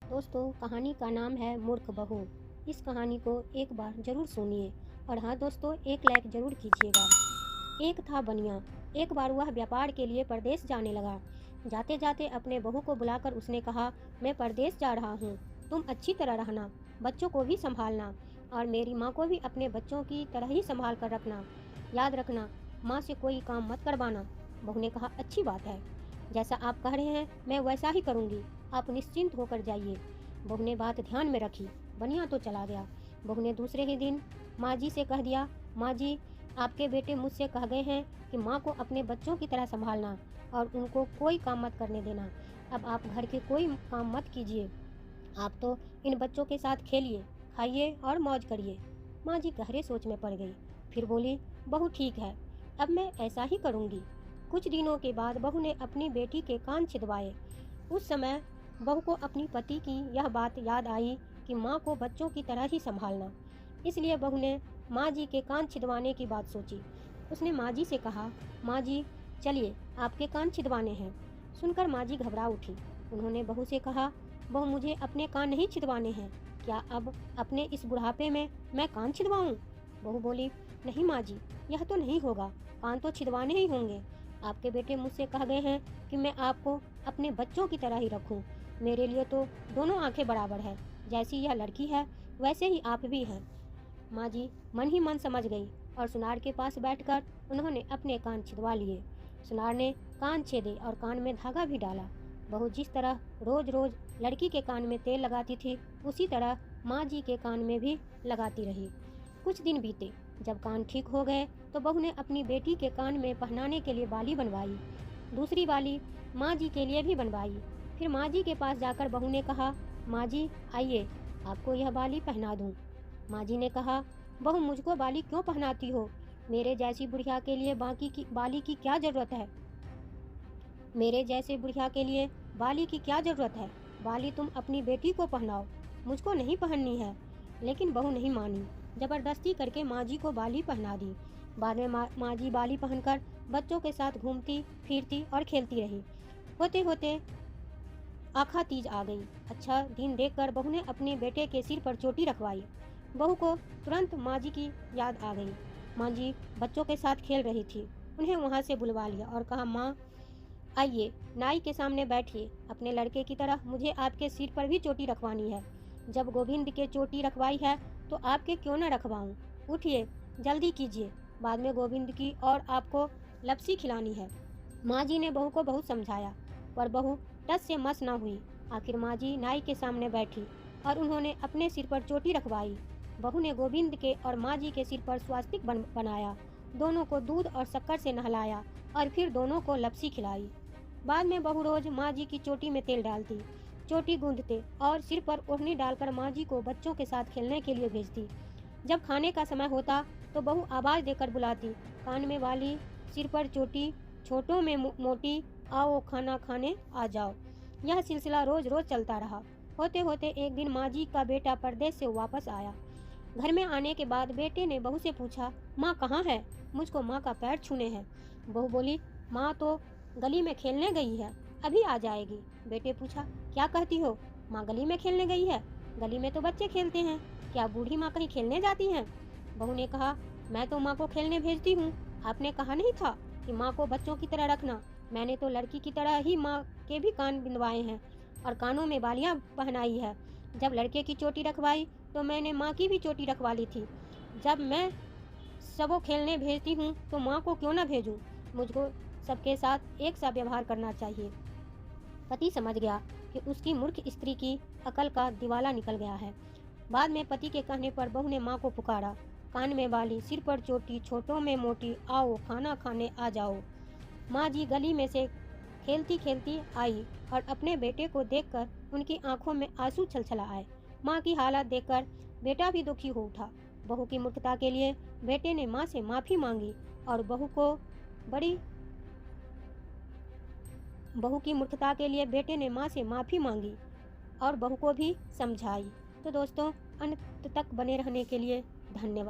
दोस्तों, कहानी का नाम है मूर्ख बहू। इस कहानी को एक बार जरूर सुनिए और हाँ दोस्तों, एक लाइक जरूर कीजिएगा। एक था बनिया। एक बार वह व्यापार के लिए परदेश जाने लगा। जाते जाते अपने बहू को बुलाकर उसने कहा, मैं परदेश जा रहा हूँ, तुम अच्छी तरह रहना, बच्चों को भी संभालना और मेरी माँ को भी अपने बच्चों की तरह ही संभाल कर रखना। याद रखना, माँ से कोई काम मत करवाना। बहू ने कहा, अच्छी बात है, जैसा आप कह रहे हैं मैं वैसा ही करूँगी, आप निश्चिंत होकर जाइए। बहू ने बात ध्यान में रखी। बनिया तो चला गया। बहू ने दूसरे ही दिन माँ जी से कह दिया, माँ जी, आपके बेटे मुझसे कह गए हैं कि माँ को अपने बच्चों की तरह संभालना और उनको कोई काम मत करने देना। अब आप घर के कोई काम मत कीजिए, आप तो इन बच्चों के साथ खेलिए, खाइए और मौज करिए। माँ जी गहरे सोच में पड़ गई। फिर बोली, बहू ठीक है, अब मैं ऐसा ही करूँगी। कुछ दिनों के बाद बहू ने अपनी बेटी के कान छिदवाए। उस समय बहू को अपनी पति की यह बात याद आई कि माँ को बच्चों की तरह ही संभालना। इसलिए बहू ने माँ जी के कान छिदवाने की बात सोची। उसने माँ जी से कहा, माँ जी, चलिए आपके कान छिदवाने हैं। सुनकर माँ जी घबरा उठी। उन्होंने बहू से कहा, बहू मुझे अपने कान नहीं छिदवाने हैं, क्या अब अपने इस बुढ़ापे में मैं कान छिदवाऊं? बहू बोली, नहीं माँ जी, यह तो नहीं होगा, कान तो छिदवाने ही होंगे। आपके बेटे मुझसे कह गए हैं कि मैं आपको अपने बच्चों की तरह ही रखूं। मेरे लिए तो दोनों आंखें बराबर है, जैसी यह लड़की है वैसे ही आप भी हैं। माँ जी मन ही मन समझ गई और सुनार के पास बैठकर उन्होंने अपने कान छिदवा लिए। सुनार ने कान छेदे और कान में धागा भी डाला। बहू जिस तरह रोज रोज लड़की के कान में तेल लगाती थी, उसी तरह माँ जी के कान में भी लगाती रही। कुछ दिन बीते। जब कान ठीक हो गए तो बहू ने अपनी बेटी के कान में पहनाने के लिए बाली बनवाई। दूसरी बाली माँ जी के लिए भी बनवाई। फिर माँ जी के पास जाकर बहू ने कहा, माँ जी आइए, आपको यह बाली पहना दूँ। माँ जी ने कहा, बहू मुझको बाली क्यों पहनाती हो? मेरे जैसी बुढ़िया के लिए बाकी की बाली की क्या ज़रूरत है? मेरे जैसे बुढ़िया के लिए बाली की क्या ज़रूरत है? बाली तुम अपनी बेटी को पहनाओ, मुझको नहीं पहननी है। लेकिन बहू नहीं मानी। ज़बरदस्ती करके माँ जी को बाली पहना दी। बाद में माँ जी बाली पहनकर बच्चों के साथ घूमती फिरती और खेलती रही। होते होते आखा तीज आ गई। अच्छा दिन देखकर बहू ने अपने बेटे के सिर पर चोटी रखवाई। बहू को तुरंत माँ जी की याद आ गई। माँ जी बच्चों के साथ खेल रही थी। उन्हें वहाँ से बुलवा लिया और कहा, माँ आइए, नाई के सामने बैठिए, अपने लड़के की तरह मुझे आपके सिर पर भी चोटी रखवानी है। जब गोविंद के चोटी रखवाई है तो आपके क्यों न रखवाऊँ? उठिए, जल्दी कीजिए, बाद में गोविंद की और आपको लपसी खिलानी है। माँ जी ने बहू को बहुत समझाया, पर बहू टस से मस न हुई। आखिर माँ जी नाई के सामने बैठी और उन्होंने अपने सिर पर चोटी रखवाई। बहू ने गोविंद के और माँ जी के सिर पर स्वास्तिक बनाया, दोनों को दूध और शक्कर से नहलाया और फिर दोनों को लपसी खिलाई। बाद में बहू रोज माँ जी की चोटी में तेल डालती, चोटी गूंथते और सिर पर ओढ़नी डालकर माँ जी को बच्चों के साथ खेलने के लिए भेजती। जब खाने का समय होता तो बहू आवाज़ देकर बुलाती, कान में वाली, सिर पर चोटी, छोटों में मोटी, आओ खाना खाने आ जाओ। यह सिलसिला रोज रोज चलता रहा। होते होते एक दिन माँ जी का बेटा परदेश से वापस आया। घर में आने के बाद बेटे ने बहू से पूछा, माँ कहाँ है? मुझको माँ का पैर छूने हैं। बहू बोली, माँ तो गली में खेलने गई है, अभी आ जाएगी। बेटे पूछा, क्या कहती हो? माँ गली में खेलने गई है? गली में तो बच्चे खेलते हैं, क्या बूढ़ी माँ कहीं खेलने जाती हैं? बहू ने कहा, मैं तो माँ को खेलने भेजती हूँ, आपने कहा नहीं था कि माँ को बच्चों की तरह रखना? मैंने तो लड़की की तरह ही माँ के भी कान बिंदवाए हैं और कानों में बालियाँ पहनाई है। जब लड़के की चोटी रखवाई तो मैंने माँ की भी चोटी रखवा ली थी। जब मैं सबको खेलने भेजती हूँ तो माँ को क्यों ना भेजूँ? मुझको सबके साथ एक सा व्यवहार करना चाहिए। पति समझ गया कि उसकी मूर्ख स्त्री की अकल का दिवाला निकल गया है। बाद में पति के कहने पर बहू ने माँ को पुकारा, कान में बाली, सिर पर चोटी, छोटों में मोटी, आओ खाना खाने आ जाओ। माँ जी गली में से खेलती खेलती आई और अपने बेटे को देखकर उनकी आंखों में आंसू छलछला आए। माँ की हालत देखकर बेटा भी दुखी हो उठा। बहू की मूर्खता के लिए बेटे ने माँ से माफ़ी मांगी और बहू की मूर्खता के लिए बेटे ने माँ से माफ़ी मांगी और बहू को भी समझाई। तो दोस्तों, अंत तक बने रहने के लिए धन्यवाद।